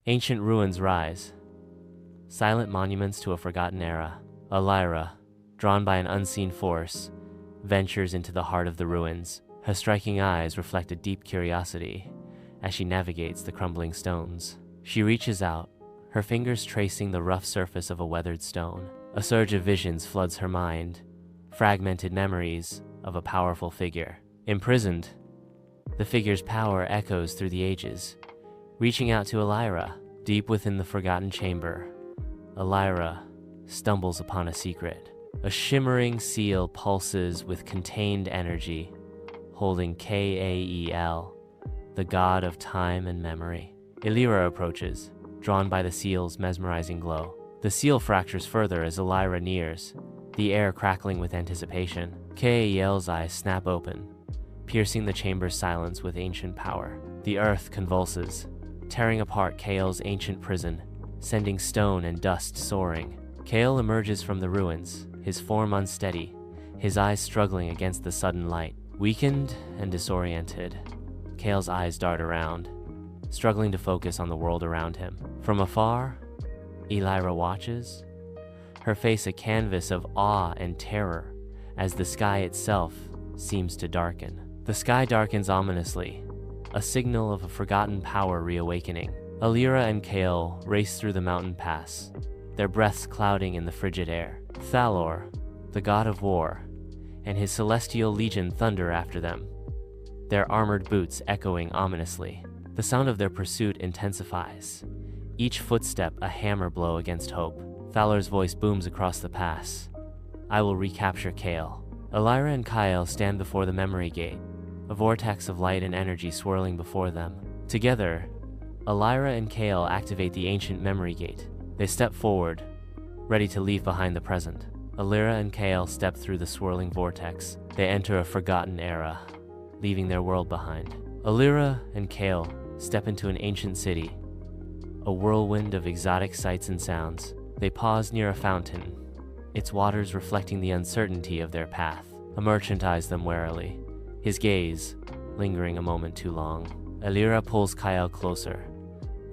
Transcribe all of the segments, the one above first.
Ancient ruins rise, silent monuments to a forgotten era. Elira, drawn by an unseen force, ventures into the heart of the ruins. Her striking eyes reflect a deep curiosity as she navigates the crumbling stones. She reaches out, her fingers tracing the rough surface of a weathered stone. A surge of visions floods her mind, fragmented memories of a powerful figure. Imprisoned, the figure's power echoes through the ages, reaching out to Elira. Deep within the forgotten chamber, Elira stumbles upon a secret. A shimmering seal pulses with contained energy, holding Kael, the god of time and memory. Elira approaches, drawn by the seal's mesmerizing glow. The seal fractures further as Elira nears, the air crackling with anticipation. Kael's eyes snap open, piercing the chamber's silence with ancient power. The earth convulses, tearing apart Kael's ancient prison, sending stone and dust soaring. Kael emerges from the ruins, his form unsteady, his eyes struggling against the sudden light. Weakened and disoriented, Kael's eyes dart around, struggling to focus on the world around him. From afar, Elira watches, her face a canvas of awe and terror as the sky itself seems to darken. The sky darkens ominously, a signal of a forgotten power reawakening. Elira and Kael race through the mountain pass, their breaths clouding in the frigid air. Thalor, the god of war, and his celestial legion thunder after them, their armored boots echoing ominously. The sound of their pursuit intensifies, each footstep a hammer blow against hope. Thalor's voice booms across the pass. I will recapture Kael. Elira and Kael stand before the memory gate, a vortex of light and energy swirling before them. Together, Elira and Kael activate the ancient memory gate. They step forward, ready to leave behind the present. Elira and Kael step through the swirling vortex. They enter a forgotten era, leaving their world behind. Elira and Kael step into an ancient city, a whirlwind of exotic sights and sounds. They pause near a fountain, its waters reflecting the uncertainty of their path. A merchant eyes them warily, his gaze lingering a moment too long. Elira pulls Kael closer,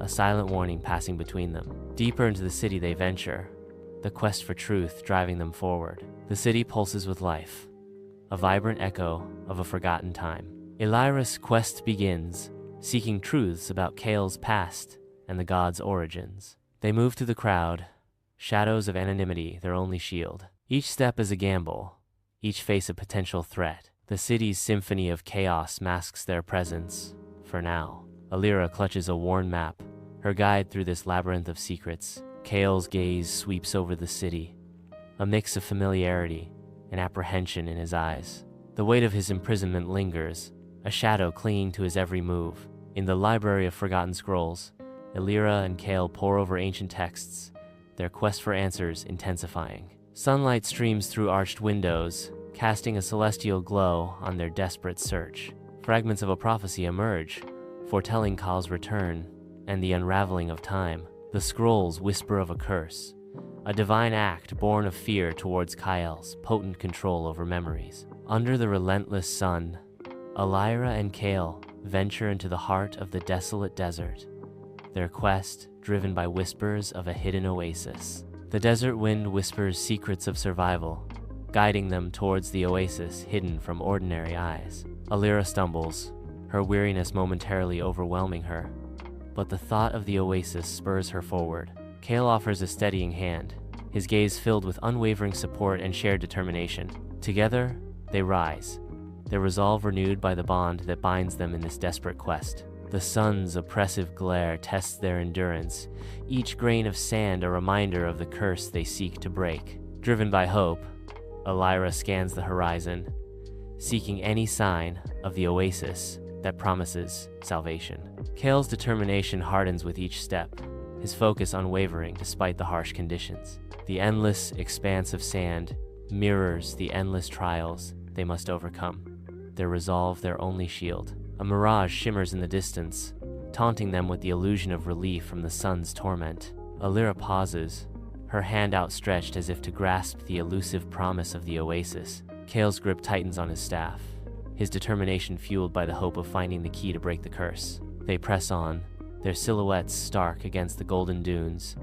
a silent warning passing between them. Deeper into the city they venture, the quest for truth driving them forward. The city pulses with life, a vibrant echo of a forgotten time. Elira's quest begins, seeking truths about Kael's past and the god's origins. They move through the crowd, shadows of anonymity their only shield. Each step is a gamble, each face a potential threat. The city's symphony of chaos masks their presence, for now. Elira clutches a worn map, her guide through this labyrinth of secrets. Kael's gaze sweeps over the city, a mix of familiarity and apprehension in his eyes. The weight of his imprisonment lingers, a shadow clinging to his every move. In the library of forgotten scrolls, Elira and Kael pore over ancient texts, their quest for answers intensifying. Sunlight streams through arched windows, casting a celestial glow on their desperate search. Fragments of a prophecy emerge, foretelling Kael's return and the unraveling of time. The scrolls whisper of a curse, a divine act born of fear towards Kael's potent control over memories. Under the relentless sun, Elira and Kael venture into the heart of the desolate desert, their quest driven by whispers of a hidden oasis. The desert wind whispers secrets of survival, guiding them towards the oasis hidden from ordinary eyes. Elira stumbles, her weariness momentarily overwhelming her, but the thought of the oasis spurs her forward. Kael offers a steadying hand, his gaze filled with unwavering support and shared determination. Together, they rise, their resolve renewed by the bond that binds them in this desperate quest. The sun's oppressive glare tests their endurance, each grain of sand a reminder of the curse they seek to break. Driven by hope, Elira scans the horizon, seeking any sign of the oasis that promises salvation. Kael's determination hardens with each step, his focus unwavering despite the harsh conditions. The endless expanse of sand mirrors the endless trials they must overcome, their resolve their only shield. A mirage shimmers in the distance, taunting them with the illusion of relief from the sun's torment. Elira pauses, her hand outstretched as if to grasp the elusive promise of the oasis. Kael's grip tightens on his staff, his determination fueled by the hope of finding the key to break the curse. They press on, their silhouettes stark against the golden dunes,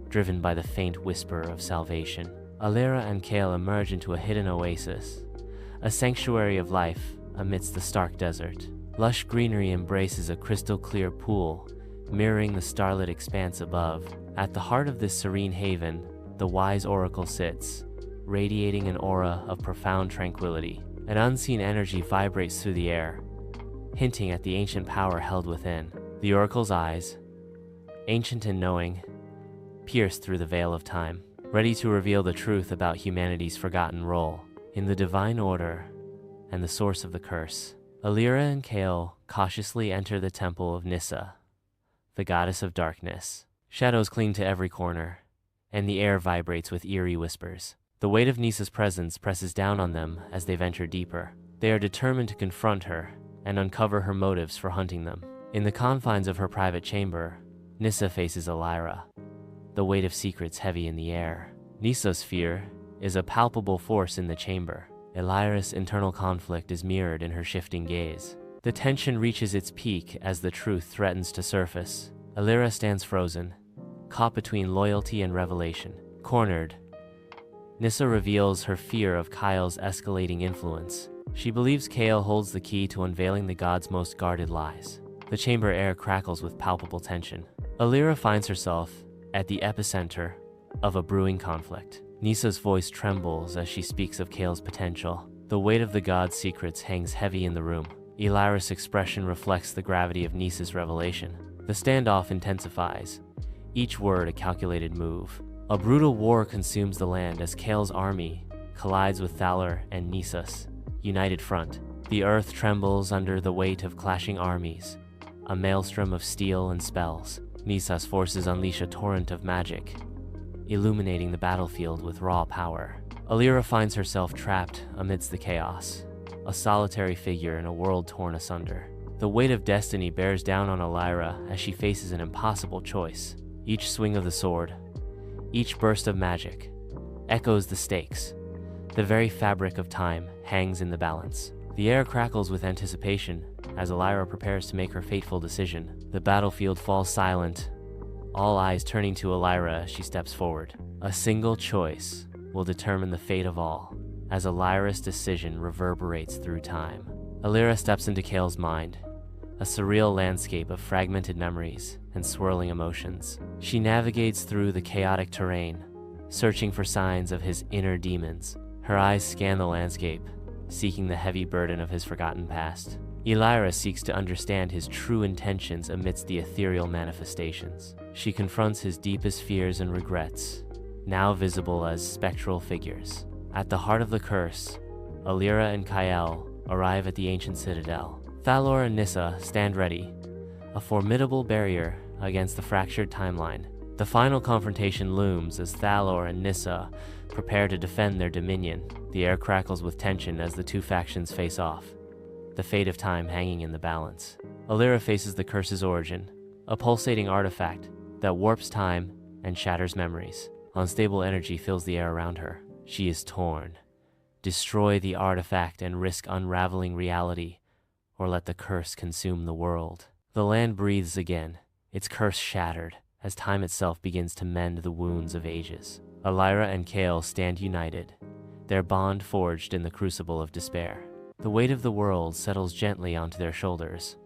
driven by the faint whisper of salvation. Elira and Kael emerge into a hidden oasis, a sanctuary of life amidst the stark desert. Lush greenery embraces a crystal-clear pool, mirroring the starlit expanse above. At the heart of this serene haven, the wise oracle sits, radiating an aura of profound tranquility. An unseen energy vibrates through the air, hinting at the ancient power held within. The oracle's eyes, ancient and knowing, pierce through the veil of time, ready to reveal the truth about humanity's forgotten role in the divine order and the source of the curse. Elira and Kael cautiously enter the temple of Nyssa, the goddess of darkness. Shadows cling to every corner, and the air vibrates with eerie whispers. The weight of Nyssa's presence presses down on them as they venture deeper. They are determined to confront her and uncover her motives for hunting them. In the confines of her private chamber, Nyssa faces Elira, the weight of secrets heavy in the air. Nyssa's fear is a palpable force in the chamber. Elira's internal conflict is mirrored in her shifting gaze. The tension reaches its peak as the truth threatens to surface. Elira stands frozen, caught between loyalty and revelation. Cornered, Nyssa reveals her fear of Kael's escalating influence. She believes Kael holds the key to unveiling the god's most guarded lies. The chamber air crackles with palpable tension. Elira finds herself at the epicenter of a brewing conflict. Nyssa's voice trembles as she speaks of Kael's potential. The weight of the god's secrets hangs heavy in the room. Elira's expression reflects the gravity of Nyssa's revelation. The standoff intensifies, each word a calculated move. A brutal war consumes the land as Kael's army collides with Thalor and Nyssa's united front. The earth trembles under the weight of clashing armies, a maelstrom of steel and spells. Nyssa's forces unleash a torrent of magic, illuminating the battlefield with raw power. Elira finds herself trapped amidst the chaos, a solitary figure in a world torn asunder. The weight of destiny bears down on Elira as she faces an impossible choice. Each swing of the sword, each burst of magic, echoes the stakes. The very fabric of time hangs in the balance. The air crackles with anticipation as Elira prepares to make her fateful decision. The battlefield falls silent, all eyes turning to Elira as she steps forward. A single choice will determine the fate of all, as Elira's decision reverberates through time. Elira steps into Kael's mind, a surreal landscape of fragmented memories and swirling emotions. She navigates through the chaotic terrain, searching for signs of his inner demons. Her eyes scan the landscape, seeking the heavy burden of his forgotten past. Elira seeks to understand his true intentions amidst the ethereal manifestations. She confronts his deepest fears and regrets, now visible as spectral figures. At the heart of the curse, Elira and Kael arrive at the ancient citadel. Thalor and Nyssa stand ready, a formidable barrier against the fractured timeline. The final confrontation looms as Thalor and Nyssa prepare to defend their dominion. The air crackles with tension as the two factions face off, the fate of time hanging in the balance. Elira faces the curse's origin, a pulsating artifact that warps time and shatters memories. Unstable energy fills the air around her. She is torn. Destroy the artifact and risk unraveling reality, or let the curse consume the world. The land breathes again, its curse shattered, as time itself begins to mend the wounds of ages. Elira and Kael stand united, their bond forged in the crucible of despair. The weight of the world settles gently onto their shoulders,